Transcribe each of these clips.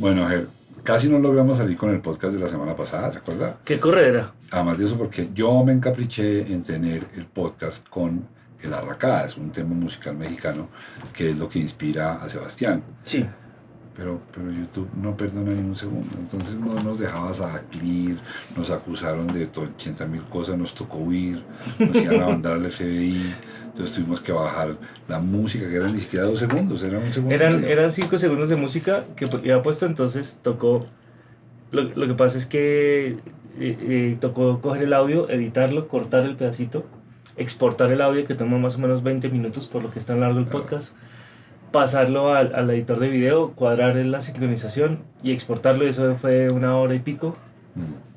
Bueno, Ger, casi no logramos salir con el podcast de la semana pasada, ¿se acuerda? ¿Qué corredera? Además de eso, porque yo me encapriché en tener el podcast con el Arracada, es un tema musical mexicano que es lo que inspira a Sebastián. Sí. Pero YouTube no perdona ni un segundo, entonces no nos dejaba salir, nos acusaron de 80.000 cosas, nos tocó huir, nos iban a mandar al FBI, entonces tuvimos que bajar la música, que eran ni siquiera 2 segundos, era un segundo. Eran 5 segundos de música que había puesto, entonces tocó. Lo que pasa es que tocó coger el audio, editarlo, cortar el pedacito, exportar el audio que toma más o menos 20 minutos, por lo que es tan largo el podcast, pasarlo al editor de video, cuadrar la sincronización y exportarlo. Y eso fue 1 hora y pico.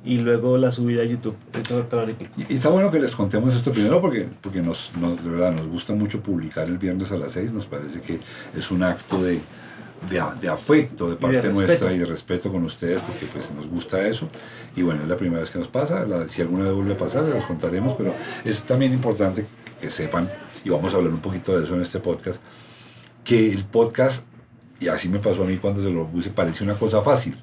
Y luego la subida a YouTube, eso 1 hora y pico. Y está bueno que les contemos esto primero porque de verdad nos gusta mucho publicar el viernes a las 6, nos parece que es un acto de afecto de parte nuestra y de respeto con ustedes, porque pues nos gusta eso. Y bueno, es la primera vez que nos pasa, si alguna vez vuelve a pasar, les contaremos, pero es también importante que sepan, y vamos a hablar un poquito de eso en este podcast, que el podcast, y así me pasó a mí cuando se lo puse, parece una cosa fácil.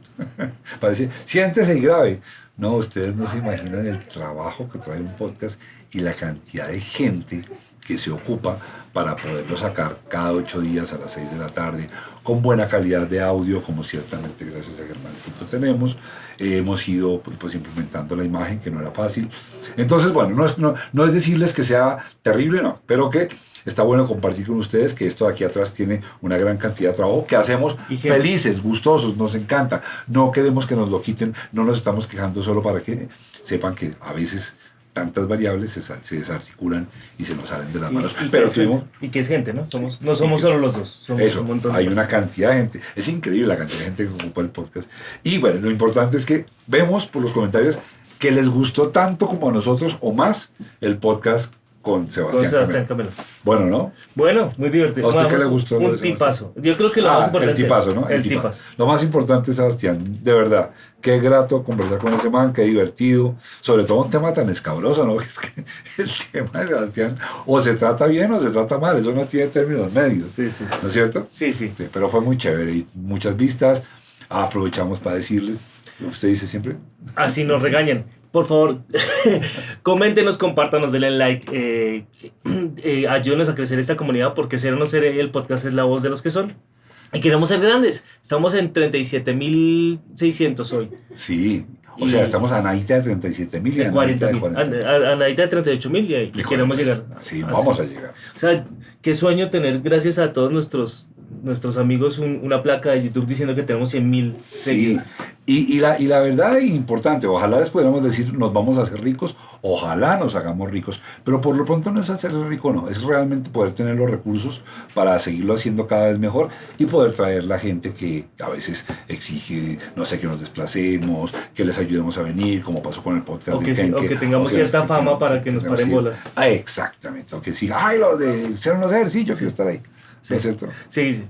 Parece, siéntese y grabe. No, ustedes no se imaginan el trabajo que trae un podcast y la cantidad de gente que se ocupa para poderlo sacar cada 8 días a las 6 de la tarde, con buena calidad de audio, como ciertamente gracias a Germancito tenemos. Hemos ido pues implementando la imagen, que no era fácil. Entonces, bueno, no es decirles que sea terrible, no, pero que está bueno compartir con ustedes que esto de aquí atrás tiene una gran cantidad de trabajo que hacemos felices, gustosos, nos encanta. No queremos que nos lo quiten, no nos estamos quejando solo para que sepan que a veces tantas variables se desarticulan y se nos salen de las manos. Y que es gente, ¿no? No somos solo los dos, somos eso, un montón de hay una cantidad de gente. Es increíble la cantidad de gente que ocupa el podcast. Y bueno, lo importante es que vemos por los comentarios que les gustó tanto como a nosotros o más el podcast con Sebastián Camelo. Bueno, ¿no? Bueno, muy divertido. ¿A usted qué le gustó? Un tipazo. Yo creo que lo más importante. El tipazo, ¿no? El tipazo. Lo más importante, Sebastián, de verdad, qué grato conversar con ese man, qué divertido. Sobre todo un tema tan escabroso, ¿no? Es que el tema de Sebastián o se trata bien o se trata mal, eso no tiene términos medios. Sí. ¿No es cierto? Sí. Pero fue muy chévere y muchas vistas. Aprovechamos para decirles lo que usted dice siempre. Así nos regañan. Por favor, coméntenos, compártanos, denle like, ayúdenos a crecer esta comunidad, porque ser o no ser, el podcast es la voz de los que son. Y queremos ser grandes. Estamos en 37.600 hoy. Sí, o sea, estamos a nadita de 37.000 y a nadita de 40.000. A nadita de 38.000 y queremos llegar. Sí, vamos a llegar. O sea, qué sueño tener, gracias a todos nuestros amigos, una placa de YouTube diciendo que tenemos 100.000 seguidores. Y la verdad es importante, ojalá les podamos decir nos vamos a hacer ricos, ojalá nos hagamos ricos, pero por lo pronto no es hacerse rico, no, es realmente poder tener los recursos para seguirlo haciendo cada vez mejor y poder traer la gente que a veces exige, no sé, que nos desplacemos, que les ayudemos a venir, como pasó con el podcast de Kenke. O que tengamos cierta fama para que nos paren bolas. Exactamente, o que siga, ay, lo de ser o no ser, sí, yo quiero estar ahí. Sí, ¿no es cierto? Sí,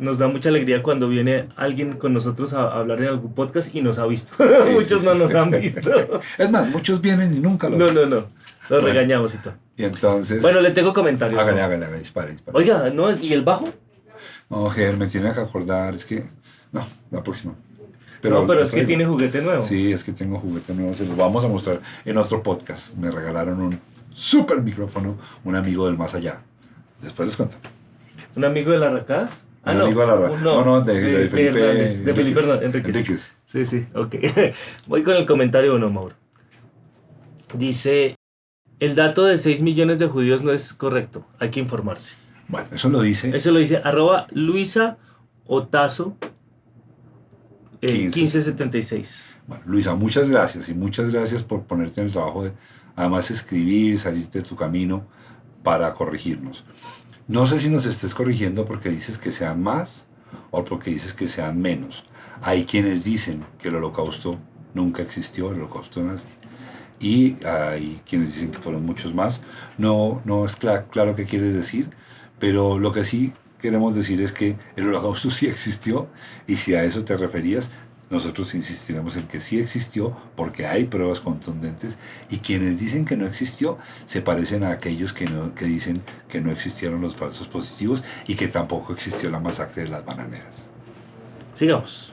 nos da mucha alegría cuando viene alguien con nosotros a hablar en algún podcast y nos ha visto. Muchos no nos han visto. Es más, muchos vienen y nunca lo ven. No. Los regañamos y todo. Y entonces... Bueno, le tengo comentarios. Hágale, dispare. Oiga, ¿no? ¿Y el bajo? No, Ger, me tiene que acordar, es que... No, la próxima. Pero es que tiene juguete nuevo. Sí, es que tengo juguete nuevo, se los vamos a mostrar en otro podcast. Me regalaron un súper micrófono, un amigo del más allá. Después les cuento. ¿Un amigo de las Arracadas? Amigo de la No, de Felipe de Felipe Enríquez. Sí, ok. Voy con el comentario 1, Mauro. Dice, el dato de 6 millones de judíos no es correcto, hay que informarse. Bueno, eso lo dice @Luisa Otazo 1576. Bueno, Luisa, muchas gracias y muchas gracias por ponerte en el trabajo de, además, escribir, salirte de tu camino para corregirnos. No sé si nos estés corrigiendo porque dices que sean más o porque dices que sean menos. Hay quienes dicen que el holocausto nunca existió, el holocausto nazi. Y hay quienes dicen que fueron muchos más. No es claro qué quieres decir, pero lo que sí queremos decir es que el holocausto sí existió, y si a eso te referías, nosotros insistiremos en que sí existió porque hay pruebas contundentes, y quienes dicen que no existió se parecen a aquellos que dicen que no existieron los falsos positivos y que tampoco existió la masacre de las bananeras. Sigamos.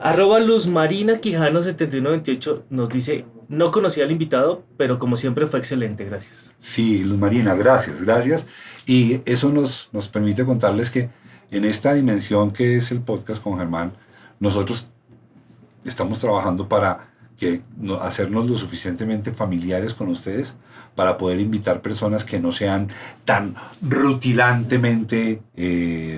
@LuzMarinaQuijano7128 nos dice: no conocía al invitado, pero como siempre fue excelente, gracias. Sí, Luz Marina, gracias. Y eso nos permite contarles que en esta dimensión que es el podcast con Germán, nosotros estamos trabajando para hacernos lo suficientemente familiares con ustedes para poder invitar personas que no sean tan rutilantemente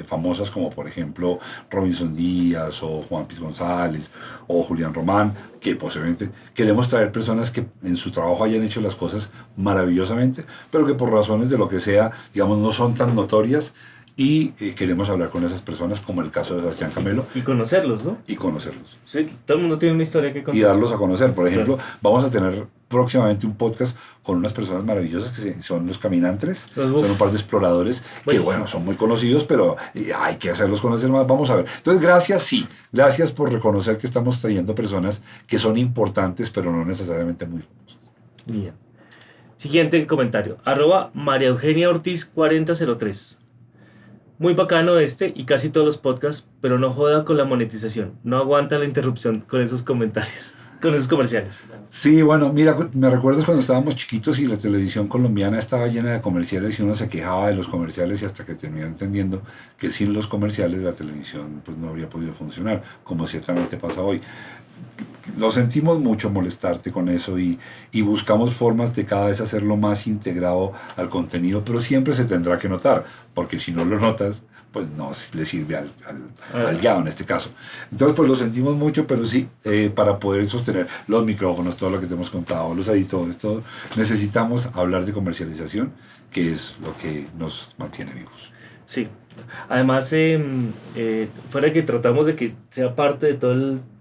famosas como por ejemplo Robinson Díaz o Juan Piz González o Julián Román, que posiblemente queremos traer personas que en su trabajo hayan hecho las cosas maravillosamente, pero que por razones de lo que sea, digamos, no son tan notorias. Y queremos hablar con esas personas, como el caso de Sebastián Camelo. Y conocerlos, ¿no? Y conocerlos. Sí, todo el mundo tiene una historia que contar. Y darlos a conocer. Por ejemplo, vamos a tener próximamente un podcast con unas personas maravillosas que son los caminantes. Son un par de exploradores que, bueno, son muy conocidos, pero hay que hacerlos conocer más. Vamos a ver. Entonces, gracias por reconocer que estamos trayendo personas que son importantes, pero no necesariamente muy famosas. Bien. Siguiente comentario. @MariaEugeniaOrtiz4003. Muy bacano y casi todos los podcasts, pero no joda con la monetización. No aguanta la interrupción con esos comentarios, con esos comerciales. Sí, bueno, mira, me recuerdas cuando estábamos chiquitos y la televisión colombiana estaba llena de comerciales y uno se quejaba de los comerciales y hasta que terminó entendiendo que sin los comerciales la televisión pues no habría podido funcionar, como ciertamente pasa hoy. Lo sentimos mucho molestarte con eso y buscamos formas de cada vez hacerlo más integrado al contenido, pero siempre se tendrá que notar, porque si no lo notas, pues no le sirve al guiado en este caso. Entonces, pues lo sentimos mucho, pero sí, para poder sostener los micrófonos, todo lo que te hemos contado, los editores, todo, necesitamos hablar de comercialización, que es lo que nos mantiene vivos. Sí, además, fuera que tratamos de que sea parte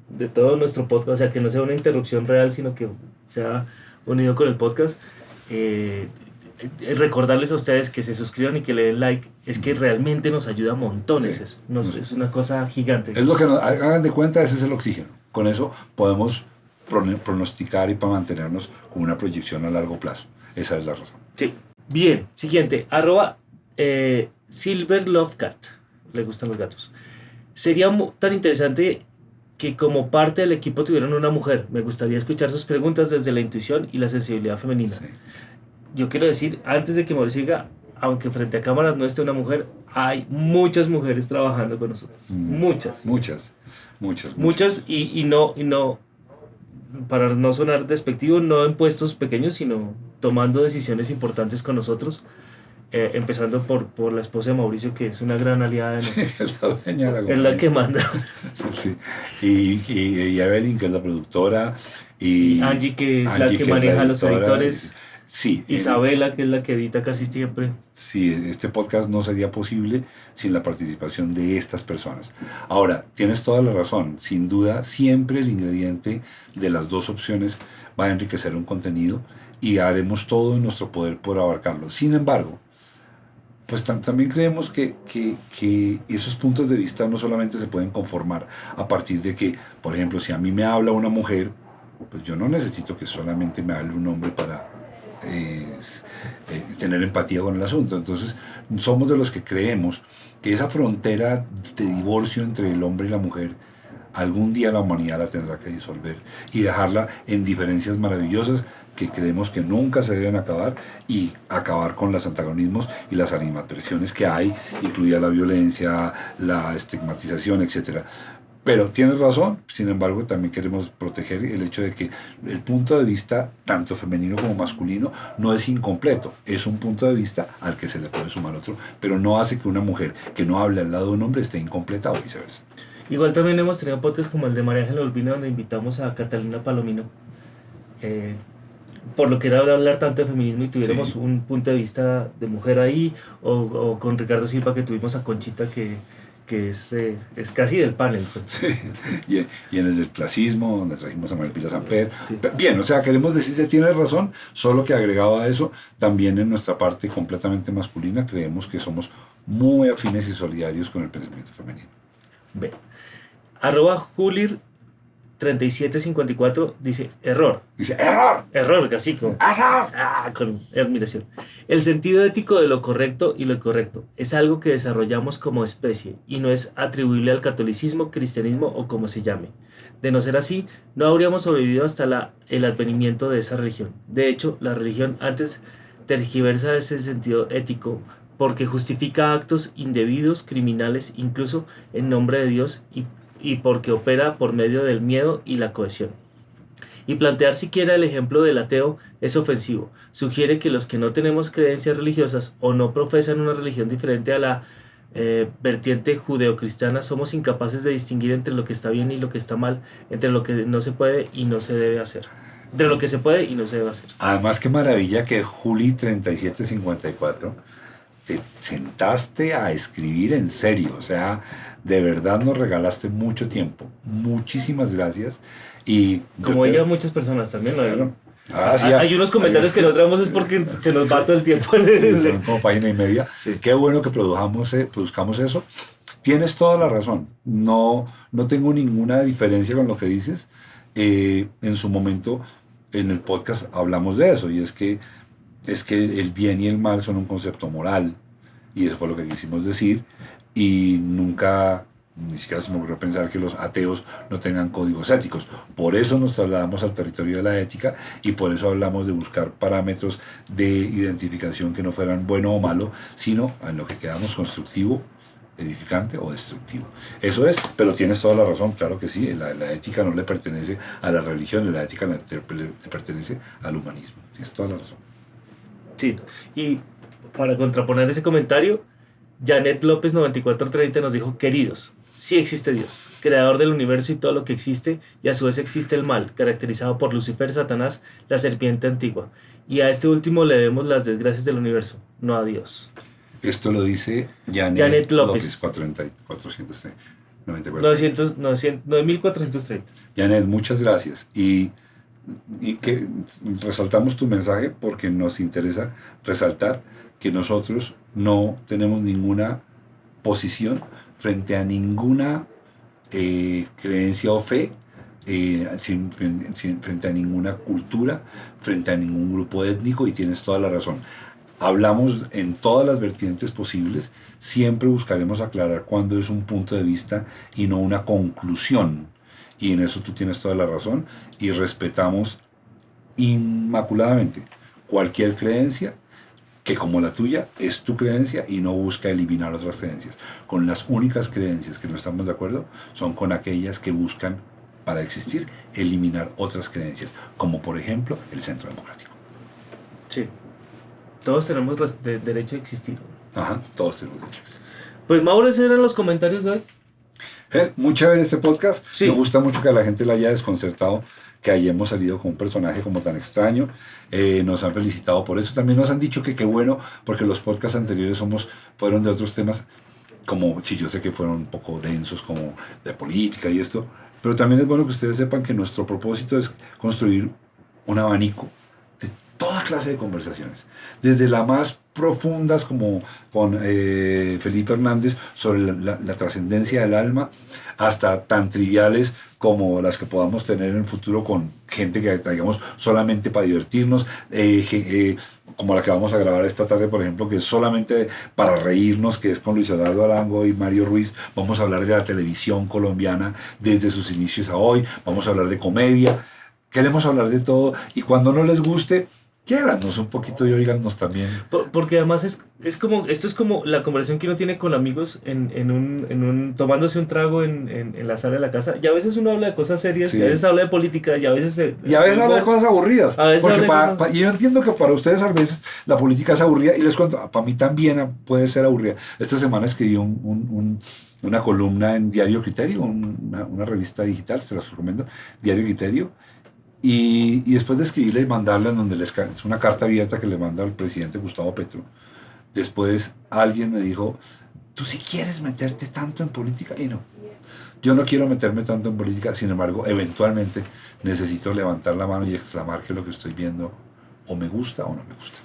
de todo nuestro podcast, o sea, que no sea una interrupción real, sino que sea unido con el podcast, recordarles a ustedes que se suscriban y que le den like, es que realmente nos ayuda montones. Sí, eso. Es una cosa gigante. Es lo que hagan de cuenta, ese es el oxígeno. Con eso podemos pronosticar y para mantenernos con una proyección a largo plazo. Esa es la razón. Sí. Bien, siguiente, @SilverLoveCat. Le gustan los gatos. Sería tan interesante que como parte del equipo tuvieran una mujer. Me gustaría escuchar sus preguntas desde la intuición y la sensibilidad femenina. Sí. Yo quiero decir, antes de que Mauricio diga, aunque frente a cámaras no esté una mujer, hay muchas mujeres trabajando con nosotros. Muchas y no, para no sonar despectivo, no en puestos pequeños, sino tomando decisiones importantes con nosotros. Empezando por la esposa de Mauricio, que es una gran aliada de nosotros. Sí, es la dueña de la es la que manda. Sí. Y Evelyn, que es la productora. Y Angie, que es la que maneja los editores. Sí. Isabela, que es la que edita casi siempre. Sí, este podcast no sería posible sin la participación de estas personas. Ahora, tienes toda la razón. Sin duda, siempre el ingrediente de las dos opciones va a enriquecer un contenido y haremos todo en nuestro poder por abarcarlo. Sin embargo, pues también creemos que esos puntos de vista no solamente se pueden conformar a partir de que, por ejemplo, si a mí me habla una mujer, pues yo no necesito que solamente me hable un hombre para tener empatía con el asunto. Entonces, somos de los que creemos que esa frontera de divorcio entre el hombre y la mujer, algún día la humanidad la tendrá que disolver y dejarla en diferencias maravillosas que creemos que nunca se deben acabar, y acabar con los antagonismos y las animadversiones que hay, incluida la violencia, la estigmatización, etc. Pero tienes razón, sin embargo, también queremos proteger el hecho de que el punto de vista, tanto femenino como masculino, no es incompleto. Es un punto de vista al que se le puede sumar otro, pero no hace que una mujer que no hable al lado de un hombre esté incompleta o viceversa. Igual también hemos tenido podcasts como el de María Ángela Urbina, donde invitamos a Catalina Palomino, por lo que era hablar tanto de feminismo, y tuviéramos un punto de vista de mujer ahí, o con Ricardo Silva, que tuvimos a Conchita, que es casi del panel. Sí. Y en el del clasismo, donde trajimos a María Pila Samper. Sí. Bien, o sea, queremos decir que tienes razón, solo que agregado a eso, también en nuestra parte completamente masculina, creemos que somos muy afines y solidarios con el pensamiento femenino. Julir13 3754 dice error. Dice, ¡error! Error, casi con, con admiración. El sentido ético de lo correcto y lo incorrecto es algo que desarrollamos como especie y no es atribuible al catolicismo, cristianismo o como se llame. De no ser así, no habríamos sobrevivido hasta el advenimiento de esa religión. De hecho, la religión antes tergiversa ese sentido ético porque justifica actos indebidos, criminales, incluso en nombre de Dios y porque opera por medio del miedo y la cohesión. Y plantear siquiera el ejemplo del ateo es ofensivo. Sugiere que los que no tenemos creencias religiosas o no profesan una religión diferente a la vertiente judeocristiana somos incapaces de distinguir entre lo que está bien y lo que está mal, entre lo que no se puede y no se debe hacer. Entre lo que se puede y no se debe hacer. Además, qué maravilla que Juli 3754 te sentaste a escribir en serio. O sea, de verdad nos regalaste mucho tiempo. Muchísimas gracias. Y como ella, muchas personas también lo claro. Sí, hay unos comentarios que no traemos es porque se nos va todo el tiempo. Sí, son como página y media. Sí. Qué bueno que produzcamos eso. Tienes toda la razón. No tengo ninguna diferencia con lo que dices. En su momento, en el podcast hablamos de eso, y es que el bien y el mal son un concepto moral, y eso fue lo que quisimos decir, y nunca, ni siquiera se me ocurrió pensar que los ateos no tengan códigos éticos. Por eso nos trasladamos al territorio de la ética, y por eso hablamos de buscar parámetros de identificación que no fueran bueno o malo, sino en lo que quedamos constructivo, edificante o destructivo. Eso es, pero tienes toda la razón, claro que sí, la ética no le pertenece a la religión, la ética le pertenece al humanismo. Tienes toda la razón. Sí, y para contraponer ese comentario, Janet López 9430 nos dijo: queridos, sí existe Dios, creador del universo y todo lo que existe, y a su vez existe el mal, caracterizado por Lucifer, Satanás, la serpiente antigua, y a este último le debemos las desgracias del universo, no a Dios. Esto lo dice Janet López. 9430. Janet, muchas gracias. Y que resaltamos tu mensaje porque nos interesa resaltar que nosotros no tenemos ninguna posición frente a ninguna creencia o fe, frente a ninguna cultura, frente a ningún grupo étnico, y tienes toda la razón. Hablamos en todas las vertientes posibles, siempre buscaremos aclarar cuándo es un punto de vista y no una conclusión, y en eso tú tienes toda la razón, y respetamos inmaculadamente cualquier creencia que, como la tuya, es tu creencia y no busca eliminar otras creencias. Con las únicas creencias que no estamos de acuerdo son con aquellas que buscan, para existir, eliminar otras creencias, como por ejemplo el Centro Democrático. Sí. Todos tenemos derecho a existir. Ajá, todos tenemos derecho a existir. Pues Mauro, esos eran los comentarios de hoy. Muy chévere este podcast. Sí. Me gusta mucho que a la gente le haya desconcertado que hayamos salido con un personaje como tan extraño. Nos han felicitado por eso. También nos han dicho que qué bueno, porque los podcasts anteriores fueron de otros temas, como, sí, yo sé que fueron un poco densos, como de política y esto, pero también es bueno que ustedes sepan que nuestro propósito es construir un abanico de toda clase de conversaciones, desde las más profundas, como con Felipe Hernández, sobre la trascendencia del alma, hasta tan triviales como las que podamos tener en el futuro con gente que traigamos solamente para divertirnos, como la que vamos a grabar esta tarde, por ejemplo, que es solamente para reírnos, que es con Luis Eduardo Arango y Mario Ruiz. Vamos a hablar de la televisión colombiana desde sus inicios a hoy, vamos a hablar de comedia, queremos hablar de todo, y cuando no les guste, quiérannos un poquito y oíganos también. Porque además esto es como la conversación que uno tiene con amigos tomándose un trago en la sala de la casa, y a veces uno habla de cosas serias, sí, y a veces habla de política, y a veces habla de cosas aburridas. Y yo entiendo que para ustedes a veces la política es aburrida, y les cuento, para mí también puede ser aburrida. Esta semana escribí una columna en Diario Criterio, una revista digital, se las recomiendo, Diario Criterio. Y después de escribirle y mandarla, es una carta abierta que le manda al presidente Gustavo Petro, después alguien me dijo: tú sí quieres meterte tanto en política. Y no, yo no quiero meterme tanto en política. Sin embargo, eventualmente necesito levantar la mano y exclamar que lo que estoy viendo o me gusta o no me gusta.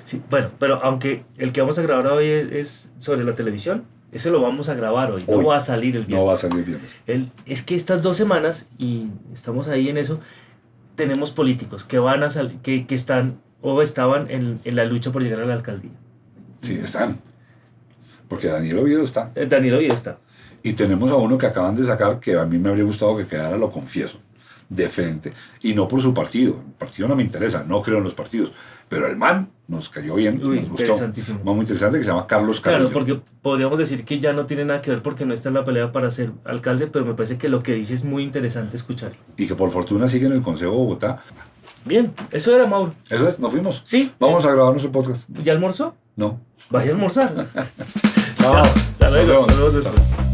Sí, bueno, pero aunque el que vamos a grabar hoy es sobre la televisión, Ese lo vamos a grabar hoy, no va a salir el viernes. No va a salir el viernes. Es que estas 2 semanas, y estamos ahí en eso, tenemos políticos que van a que están o estaban en la lucha por llegar a la alcaldía. Sí, están. Porque Daniel Oviedo está. Daniel Oviedo está. Y tenemos a uno que acaban de sacar que a mí me habría gustado que quedara, lo confieso, de frente. Y no por su partido. El partido no me interesa, no creo en los partidos. Pero el man nos cayó bien, Uy, nos gustó. interesantísimo. Un man muy interesante que se llama Carlos Carrillo. Claro, porque podríamos decir que ya no tiene nada que ver porque no está en la pelea para ser alcalde, pero me parece que lo que dice es muy interesante escucharlo. Y que por fortuna sigue en el Consejo de Bogotá. Bien, eso era, Mauro. Eso es, nos fuimos. Sí. Vamos a grabar nuestro podcast. ¿Ya almorzó? No. Vaya a almorzar. Chao. Hasta luego. Nos vemos después.